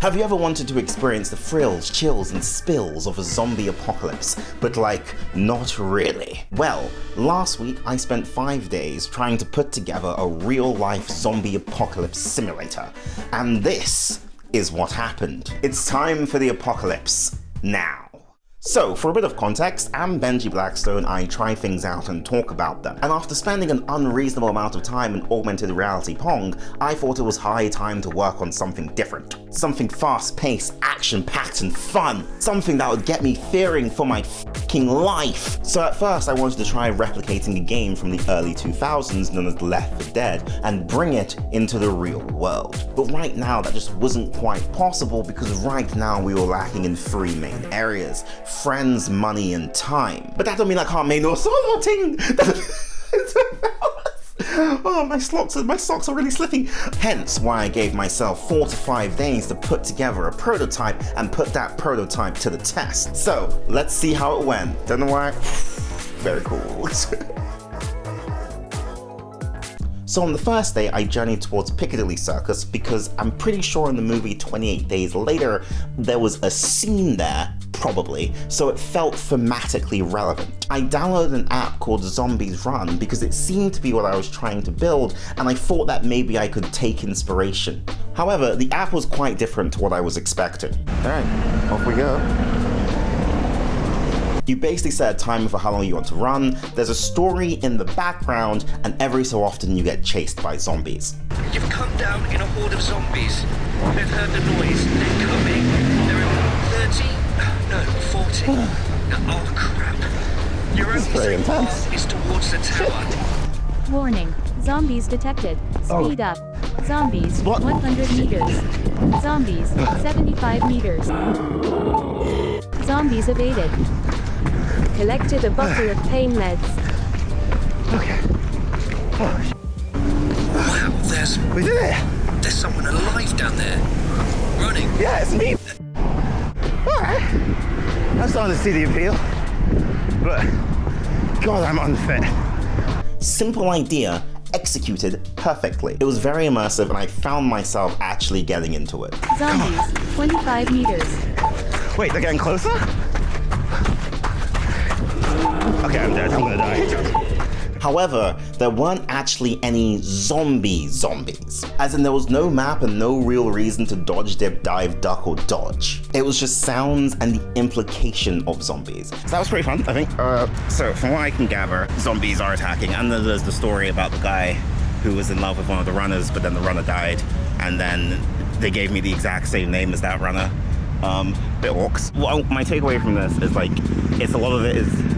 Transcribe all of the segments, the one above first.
Have you ever wanted to experience the thrills, chills, and spills of a zombie apocalypse, but like, not really? Well, last week I spent 5 days trying to put together a real-life zombie apocalypse simulator, and this is what happened. It's time for the apocalypse now. So, for a bit of context, I'm Benji Blackstone. I try things out and talk about them. And after spending an unreasonable amount of time in augmented reality Pong, I thought it was high time to work on something different. Something fast-paced, action-packed, and fun. Something that would get me fearing for my f***ing life. So at first, I wanted to try replicating a game from the early 2000s known as Left 4 Dead and bring it into the real world. But right now, that just wasn't quite possible because right now we were lacking in 3 main areas: friends, money, and time. But that don't mean I can't make no solo ting. Oh, my socks are really slipping. Hence why I gave myself 4 to 5 days to put together a prototype and put that prototype to the test. So let's see how it went. Don't know why. Very cool. So on the first day, I journeyed towards Piccadilly Circus because I'm pretty sure in the movie 28 Days Later, there was a scene there, probably, so it felt thematically relevant. I downloaded an app called Zombies Run because it seemed to be what I was trying to build, and I thought that maybe I could take inspiration. However, the app was quite different to what I was expecting. Alright, off we go. You basically set a timer for how long you want to run, there's a story in the background, and every so often you get chased by zombies. You've come down in a horde of zombies. They've heard the noise, they're coming. They're in 30, no, 40. Oh crap. Your only path is towards the tower. Warning, zombies detected. Speed up. Zombies, What? 100 meters. Zombies, 75 meters. Zombies evaded. Collected a bottle of pain meds. Okay. Oh, Wow, we did it! there's someone alive down there. Running. Yeah, it's me! Alright. I'm starting to see the appeal. But, God, I'm unfit. Simple idea, executed perfectly. It was very immersive and I found myself actually getting into it. Zombies, 25 meters. Wait, they're getting closer? Okay, I'm dead. I'm gonna die. However, there weren't actually any zombies. As in, there was no map and no real reason to dodge, dip, dive, duck, or dodge. It was just sounds and the implication of zombies. So that was pretty fun, I think. So from what I can gather, zombies are attacking, and then there's the story about the guy who was in love with one of the runners, but then the runner died, and then they gave me the exact same name as that runner. Bit orcs. Well, my takeaway from this is like, it's a lot of it is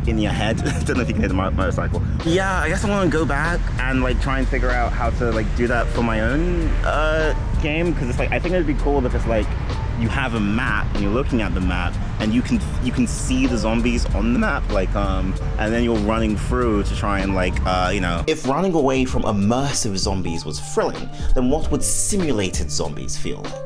in your head. Don't know if you can hear the motorcycle. Yeah, I guess I want to go back and like try and figure out how to like do that for my own game, because it's like, I think it'd be cool if it's like you have a map and you're looking at the map and you can see the zombies on the map, like and then you're running through to try and like you know. If running away from immersive zombies was thrilling, then what would simulated zombies feel like?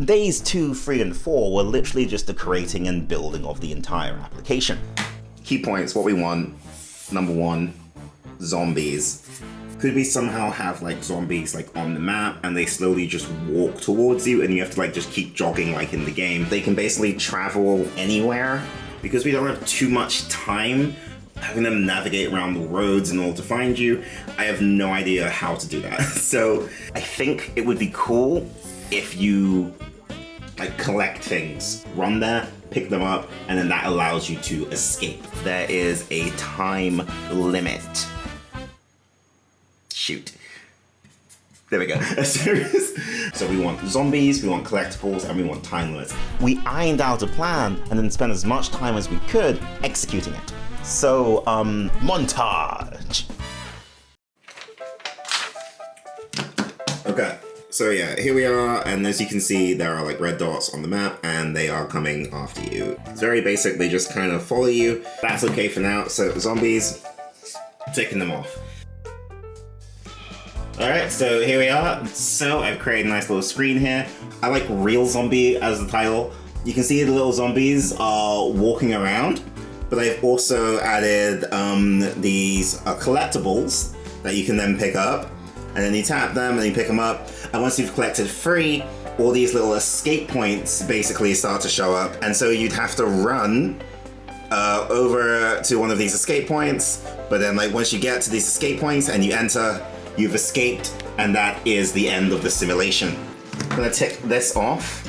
Days 2, 3, and 4 were literally just the creating and building of the entire application. Key points, what we want. Number 1, zombies. Could we somehow have like zombies like on the map and they slowly just walk towards you and you have to like just keep jogging like in the game? They can basically travel anywhere. Because we don't have too much time having them navigate around the roads in order to find you, I have no idea how to do that. So I think it would be cool if you like collect things, run there, pick them up, and then that allows you to escape. There is a time limit. Shoot. There we go. So we want zombies, we want collectibles, and we want time limits. We ironed out a plan and then spent as much time as we could executing it. So, montage. Okay. So yeah, here we are, and as you can see, there are like red dots on the map, and they are coming after you. It's very basic, they just kind of follow you. That's okay for now, so zombies, ticking them off. Alright, so here we are. So I've created a nice little screen here. I like Real Zombie as the title. You can see the little zombies are walking around, but I've also added these collectibles that you can then pick up. and then you tap them and you pick them up. And once you've collected 3, all these little escape points basically start to show up. And so you'd have to run over to one of these escape points. But then like once you get to these escape points and you enter, you've escaped, and that is the end of the simulation. I'm gonna tick this off.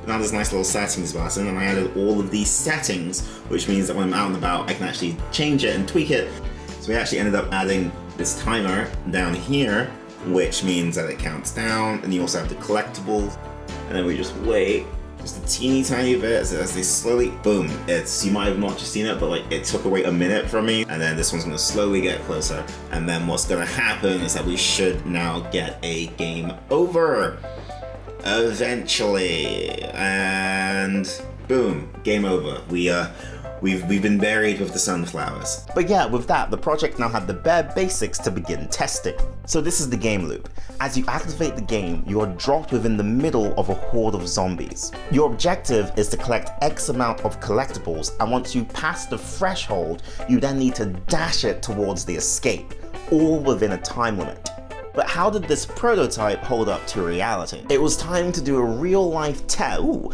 Now there's a nice little settings button, and I added all of these settings, which means that when I'm out and about, I can actually change it and tweak it. So we actually ended up adding this timer down here, which means that it counts down, and you also have the collectibles, and then we just wait just a teeny tiny bit as they slowly, boom, you might have not just seen it, but like it took away a minute from me, and then this one's gonna slowly get closer, and then what's gonna happen is that we should now get a game over. Eventually, and boom, game over. We've been buried with the sunflowers. But yeah, with that, the project now had the bare basics to begin testing. So this is the game loop. As you activate the game, you are dropped within the middle of a horde of zombies. Your objective is to collect X amount of collectibles, and once you pass the threshold, you then need to dash it towards the escape, all within a time limit. But how did this prototype hold up to reality? It was time to do a real-life test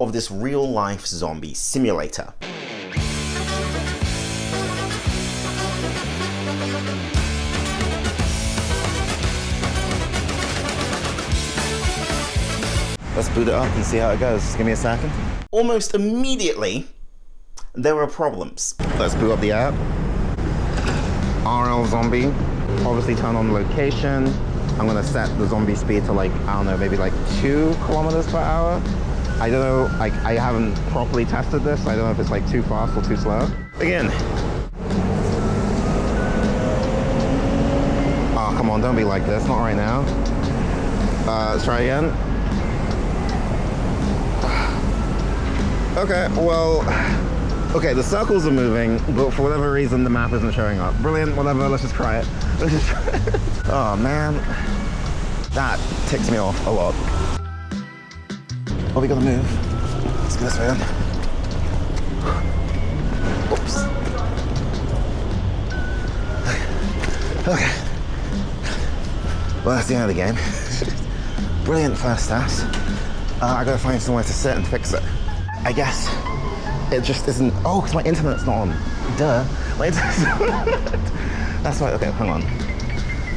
of this real-life zombie simulator. Let's boot it up and see how it goes. Give me a second. Almost immediately, there were problems. Let's boot up the app. RL zombie, obviously turn on location. I'm gonna set the zombie speed to like, I don't know, maybe like 2 kilometers per hour. I don't know, like I haven't properly tested this. I don't know if it's like too fast or too slow. Again. Oh, come on, don't be like this, not right now. Let's try again. Okay, well, okay, the circles are moving, but for whatever reason, the map isn't showing up. Brilliant, whatever, let's just try it. Let's just try it. Oh man, that ticks me off a lot. Oh, we gotta move. Let's go this way then. Oops. Okay. Well, that's the end of the game. Brilliant first task. I gotta find somewhere to sit and fix it. I guess it just isn't. Oh, because my internet's not on. Duh. My internet's not on. That's why. Okay, hang on.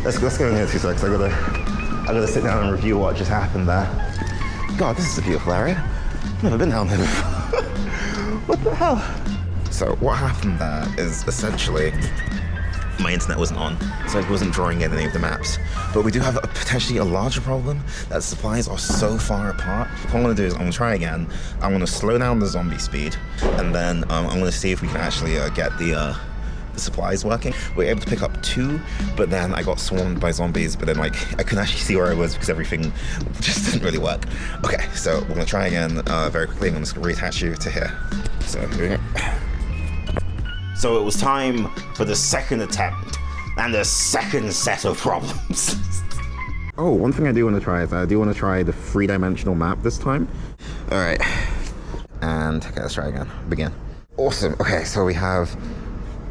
Let's go in here 2 seconds. I gotta sit down and review what just happened there. God, this is a beautiful area. I've never been down here before. What the hell? So what happened there is essentially my internet wasn't on, so it wasn't drawing in any of the maps. But we do have potentially a larger problem, that supplies are so far apart. What I'm gonna do is I'm gonna try again. I'm gonna slow down the zombie speed, and then I'm gonna see if we can actually get the supplies working. We were able to pick up 2, but then I got swarmed by zombies, but then like I couldn't actually see where I was because everything just didn't really work. Okay, so we're gonna try again very quickly. I'm just gonna reattach you to here. So here we go. So it was time for the second attempt and the second set of problems. Oh, one thing I do want to try is I do want to try the 3-dimensional map this time. All right, and okay, let's try again. Begin. Awesome. Okay, so we have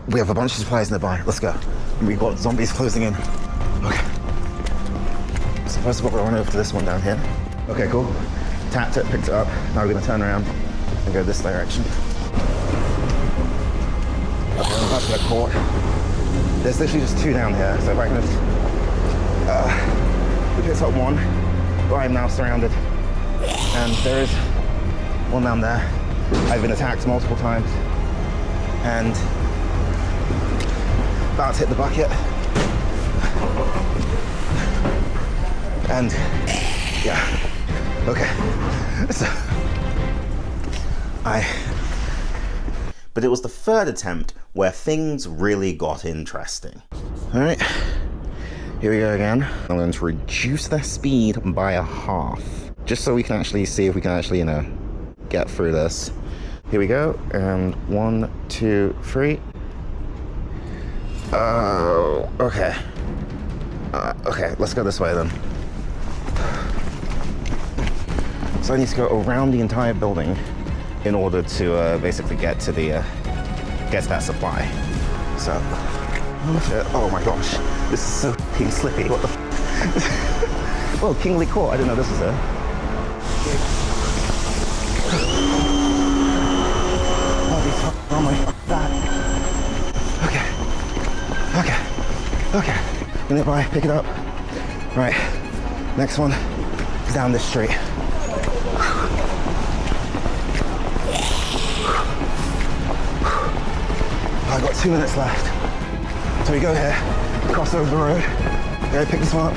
a bunch of supplies nearby. Let's go. We've got zombies closing in. Okay. So first of all, we're going over to this one down here. Okay, cool. Tapped it, picked it up. Now we're gonna turn around and go this direction. Okay, I'm about to get caught. There's literally just 2 down here, so if I can just we picked up 1, but I'm now surrounded. And there is 1 down there. I've been attacked multiple times. And about to hit the bucket. And yeah, okay. So but it was the 3rd attempt where things really got interesting. All right, here we go again. I'm going to reduce their speed by 1/2, just so we can actually see if we can actually, get through this. Here we go, and 1, 2, 3. Oh, okay. Okay, let's go this way then. So I need to go around the entire building in order to basically get to the gets that supply. So, oh my gosh, this is so fucking slippy. What the f? Oh, Kingly Court, I didn't know this was there. Oh, these fucking on my back. Okay. Run it by, pick it up. Right, next one is down this street. I've got 2 minutes left. So we go here, cross over the road, go pick this one up.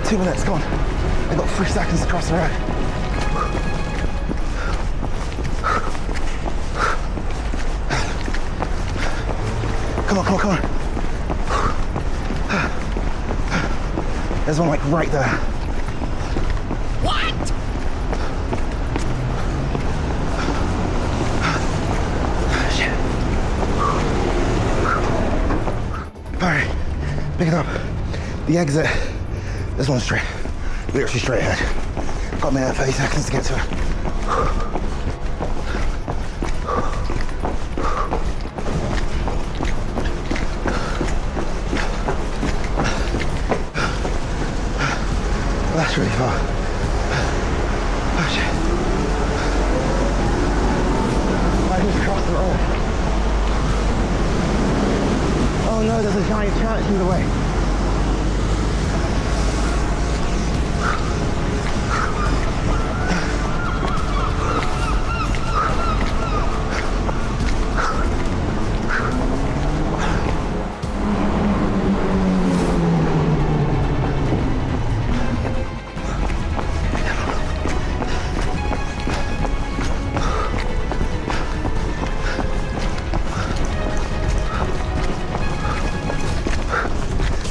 2 minutes, come on. I've got 3 seconds to cross the road. Come on. There's one like right there. What? Shit. All right, pick it up. The exit, this one's straight. Literally straight ahead. Got me 30 seconds to get to it. That's really far. Oh shit. I just crossed the road. Oh no, there's a giant church in the way.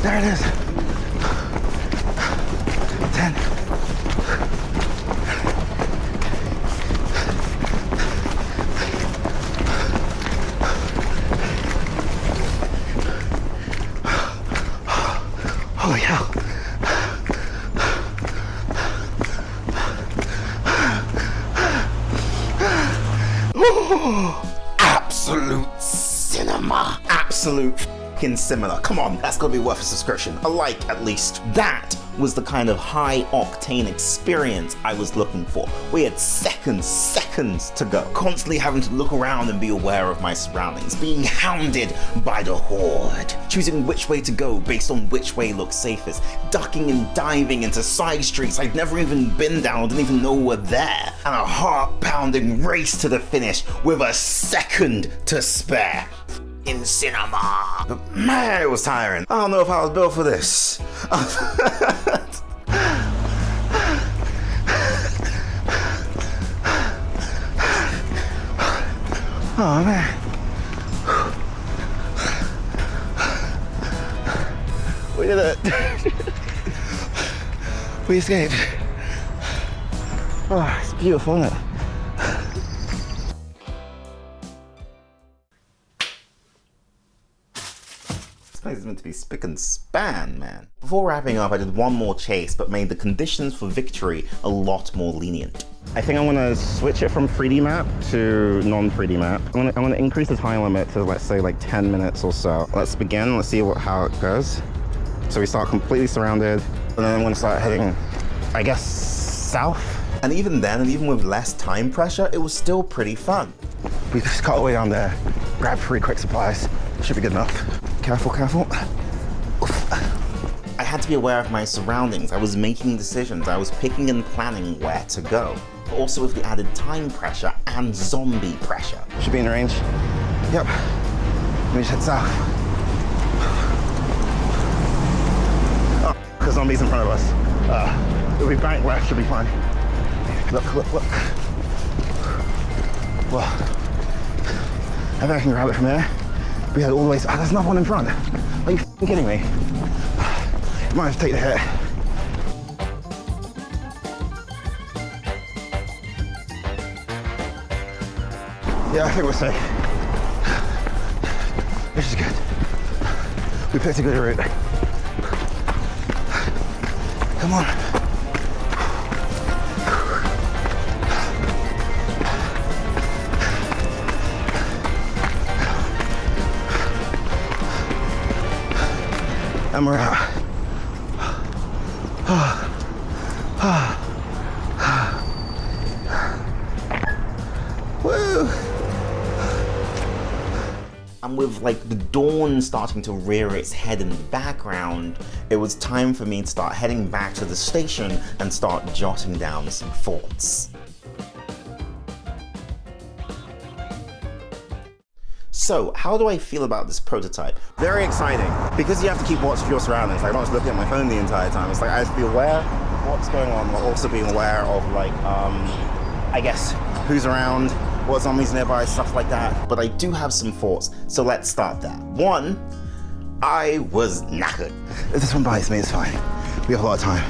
There it is. 10. Holy hell. Absolute cinema. Absolute fucking cinema. Come on, that's gotta be worth a subscription. A like, at least. That was the kind of high-octane experience I was looking for. We had seconds to go. Constantly having to look around and be aware of my surroundings. Being hounded by the horde. Choosing which way to go based on which way looks safest. Ducking and diving into side streets I'd never even been down, didn't even know were there. And a heart-pounding race to the finish with a second to spare. In cinema. But man, it was tiring. I don't know if I was built for this. Oh man. We did it. We escaped. Oh, it's beautiful, isn't it? This place is meant to be spick and span, man. Before wrapping up, I did one more chase, but made the conditions for victory a lot more lenient. I think I'm gonna switch it from 3D map to non-3D map. I'm gonna increase the time limit to, let's say, like 10 minutes or so. Let's begin, let's see how it goes. So we start completely surrounded, and then I'm gonna start heading, I guess, south. And even then, and even with less time pressure, it was still pretty fun. We just cut away down there, grab 3 quick supplies. Should be good enough. Careful. Oof. I had to be aware of my surroundings. I was making decisions. I was picking and planning where to go. But also with the added time pressure and zombie pressure. Should be in range. Yep. Let me just head south. Oh, the zombies in front of us. It'll be bank left, should be fine. Look. Well, I think I can grab it from there. We had all the way. Oh, there's another one in front. Are you f***ing kidding me? Might have to take the hit. Yeah, I think we're safe. This is good. We picked a good route. Come on. And we're out. Woo! And with like the dawn starting to rear its head in the background, it was time for me to start heading back to the station and start jotting down some thoughts. So, how do I feel about this prototype? Very exciting, because you have to keep watch of your surroundings. Like, I'm not just looking at my phone the entire time. It's like I have to be aware of what's going on, while also being aware of like, I guess, who's around, what zombies nearby, stuff like that. But I do have some thoughts, so let's start there. One, I was knackered. If this one bites me, it's fine. We have a lot of time.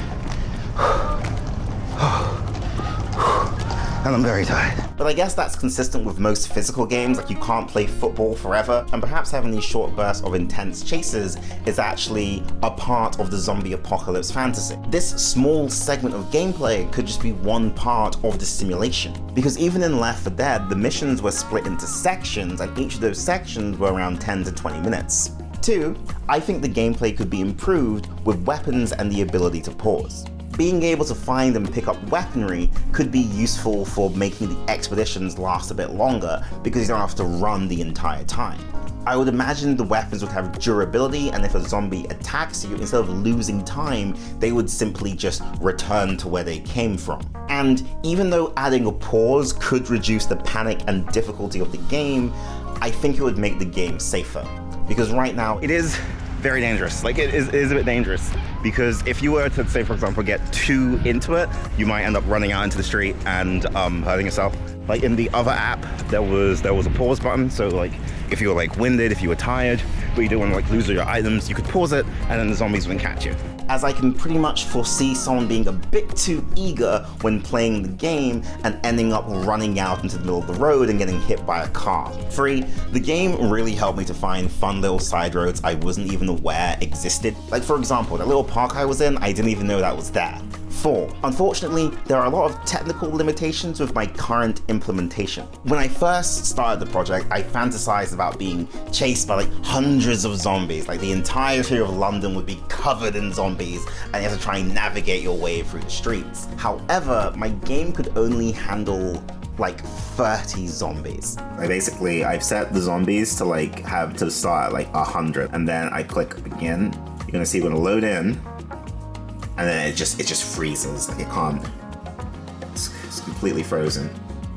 And I'm very tired. But I guess that's consistent with most physical games, like you can't play football forever, and perhaps having these short bursts of intense chases is actually a part of the zombie apocalypse fantasy. This small segment of gameplay could just be one part of the simulation. Because even in Left 4 Dead, the missions were split into sections, and each of those sections were around 10 to 20 minutes. 2, I think the gameplay could be improved with weapons and the ability to pause. Being able to find and pick up weaponry could be useful for making the expeditions last a bit longer because you don't have to run the entire time. I would imagine the weapons would have durability, and if a zombie attacks you, instead of losing time, they would simply just return to where they came from. And even though adding a pause could reduce the panic and difficulty of the game, I think it would make the game safer. Because right now, it is very dangerous. Like, it is a bit dangerous. Because if you were to, say, for example, get too into it, you might end up running out into the street and hurting yourself. Like in the other app, there was a pause button. So like, if you were like winded, if you were tired, but you didn't want to like lose all your items, you could pause it and then the zombies wouldn't catch you. As I can pretty much foresee someone being a bit too eager when playing the game and ending up running out into the middle of the road and getting hit by a car. 3, the game really helped me to find fun little side roads I wasn't even aware existed. Like for example, that little park I was in, I didn't even know that was there. 4, unfortunately, there are a lot of technical limitations with my current implementation. When I first started the project, I fantasized about being chased by like hundreds of zombies. Like the entirety of London would be covered in zombies and you have to try and navigate your way through the streets. However, my game could only handle like 30 zombies. I've set the zombies to like have to start at like 100, and then I click begin. You're gonna see we're gonna load in, and then it just freezes. Like it can't. It's completely frozen.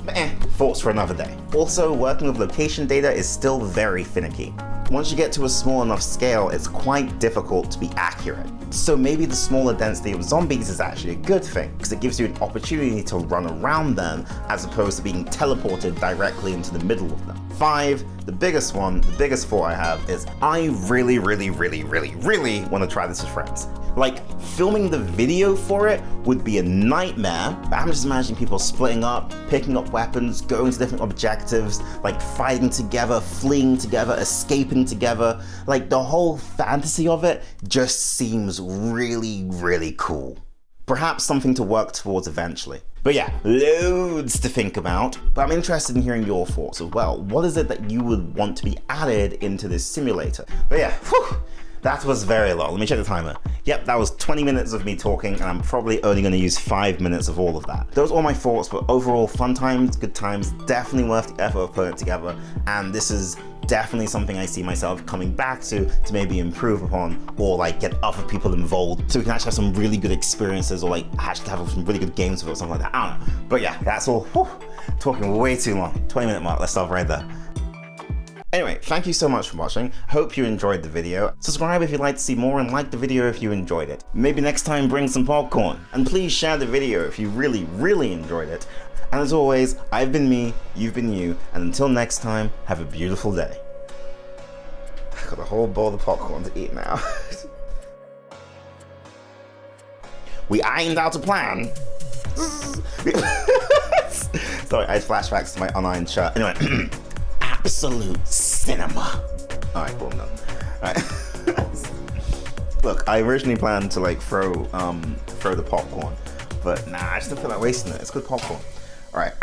But thoughts for another day. Also, working with location data is still very finicky. Once you get to a small enough scale, it's quite difficult to be accurate. So maybe the smaller density of zombies is actually a good thing, because it gives you an opportunity to run around them as opposed to being teleported directly into the middle of them. 5, the biggest thought I have is I really want to try this with friends. Like, filming the video for it would be a nightmare, but I'm just imagining people splitting up, picking up weapons, going to different objectives, like fighting together, fleeing together, escaping together. Like, the whole fantasy of it just seems really cool. Perhaps something to work towards eventually. But yeah, loads to think about. But I'm interested in hearing your thoughts as well. What is it that you would want to be added into this simulator? But yeah, that was very long. Let me check the timer. Yep, that was 20 minutes of me talking, and I'm probably only going to use 5 minutes of all of that. Those are all my thoughts, but overall, fun times, good times, definitely worth the effort of putting it together. And this is definitely something I see myself coming back to maybe improve upon, or like get other people involved so we can actually have some really good experiences, or like actually have some really good games with it or something like that. I don't know. But yeah, that's all. Talking way too long. 20-minute mark. Let's stop right there. Anyway, thank you so much for watching. Hope you enjoyed the video. Subscribe if you'd like to see more, and like the video if you enjoyed it. Maybe next time bring some popcorn. And please share the video if you really enjoyed it. And as always, I've been me, you've been you, and until next time, have a beautiful day. I've got a whole bowl of popcorn to eat now. We ironed out a plan. Sorry, I had flashbacks to my unironed shirt. Anyway, absolute cinema. Alright, cool, I'm done. Alright. Look, I originally planned to like throw the popcorn, but nah, I just don't feel like wasting it. It's good popcorn. Alright.